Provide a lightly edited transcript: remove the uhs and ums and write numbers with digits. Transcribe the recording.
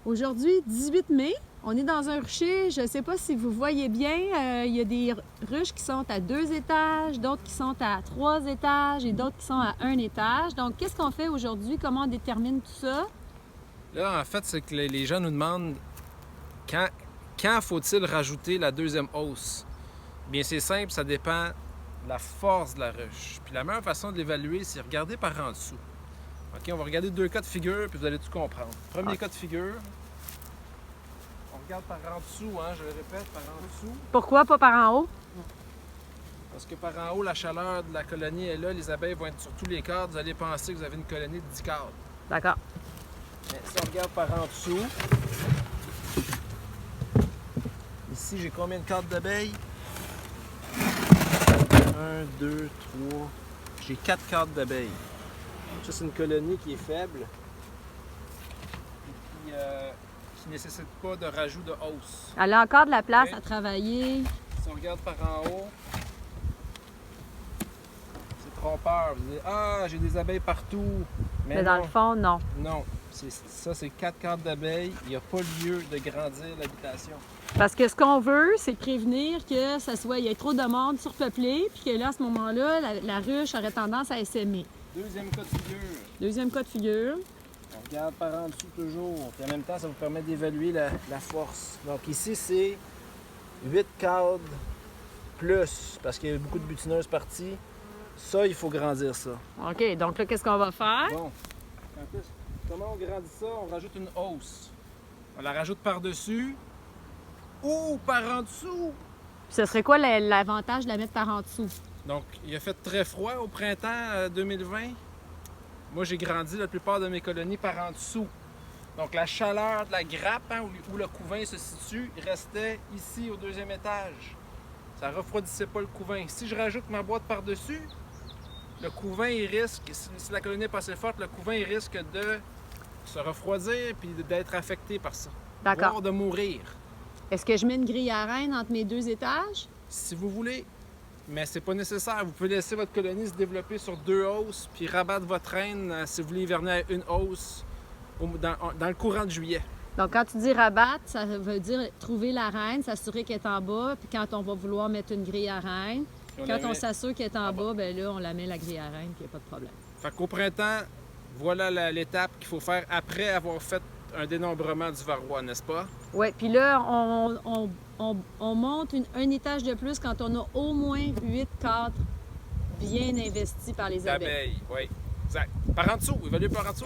Aujourd'hui, 18 mai, on est dans un rucher. Je ne sais pas si vous voyez bien, il y a des ruches qui sont à 2 étages, d'autres qui sont à 3 étages et d'autres qui sont à 1 étage. Donc, qu'est-ce qu'on fait aujourd'hui? Comment on détermine tout ça? Là, en fait, c'est que les gens nous demandent quand faut-il rajouter la deuxième hausse? Bien, c'est simple, ça dépend de la force de la ruche. Puis la meilleure façon de l'évaluer, c'est regarder par en dessous. OK, on va regarder 2 cas de figure, puis vous allez tout comprendre. Premier cas de figure, on regarde par en dessous, hein, je le répète, par en dessous. Pourquoi pas par en haut? Parce que par en haut, la chaleur de la colonie est là, les abeilles vont être sur tous les cadres, vous allez penser que vous avez une colonie de 10 cadres. D'accord. Mais si on regarde par en dessous, ici j'ai combien de cadres d'abeilles? 1, 2, 3, j'ai 4 cadres d'abeilles. Ça, c'est une colonie qui est faible et qui ne nécessite pas de rajout de hausse. Elle a encore de la place Okay. à travailler. Si on regarde par en haut, c'est trompeur. Vous dites, ah, j'ai des abeilles partout. Mais dans non, le fond, non. non. Ça, c'est 4 cadres d'abeilles. Il n'y a pas lieu de grandir l'habitation. Parce que ce qu'on veut, c'est prévenir que il y ait trop de monde surpeuplé, puis que là, à ce moment-là, la ruche aurait tendance à essaimer. Deuxième cas de figure. Deuxième cas de figure. On regarde par en dessous toujours. Puis en même temps, ça vous permet d'évaluer la force. Donc ici, c'est 8 cadres plus, parce qu'il y a beaucoup de butineuses parties. Ça, il faut grandir ça. OK, donc là, qu'est-ce qu'on va faire? Bon. En plus, comment on grandit ça? On rajoute une hausse. On la rajoute par-dessus ou par en dessous. Puis ce serait quoi l'avantage de la mettre par en dessous? Donc, il a fait très froid au printemps 2020. Moi, j'ai grandi la plupart de mes colonies par en dessous. Donc, la chaleur de la grappe, hein, où le couvain se situe, restait ici au 2e étage. Ça refroidissait pas le couvain. Si je rajoute ma boîte par-dessus, le couvain, il risque, si la colonie est pas assez forte, le couvain, il risque de se refroidir puis d'être affecté par ça. D'accord. Voire de mourir, Est-ce que je mets une grille à reine entre mes 2 étages? si vous voulez. Mais c'est pas nécessaire. Vous pouvez laisser votre colonie se développer sur 2 hausses puis rabattre votre reine si vous voulez hiverner à une hausse dans le courant de juillet. Donc, quand tu dis rabattre, ça veut dire trouver la reine, s'assurer qu'elle est en bas, puis quand on va vouloir mettre une grille à reine, quand on s'assure qu'elle est en bas, bien là, on la met la grille à reine, puis il n'y a pas de problème. Fait qu'au printemps, voilà l'étape qu'il faut faire après avoir fait un dénombrement du varroa, n'est-ce pas? Oui, puis là, on monte un étage de plus quand on a au moins 8 cadres bien investis par les abeilles. D'abeilles, oui. Exact. Par en dessous, évaluez par en dessous.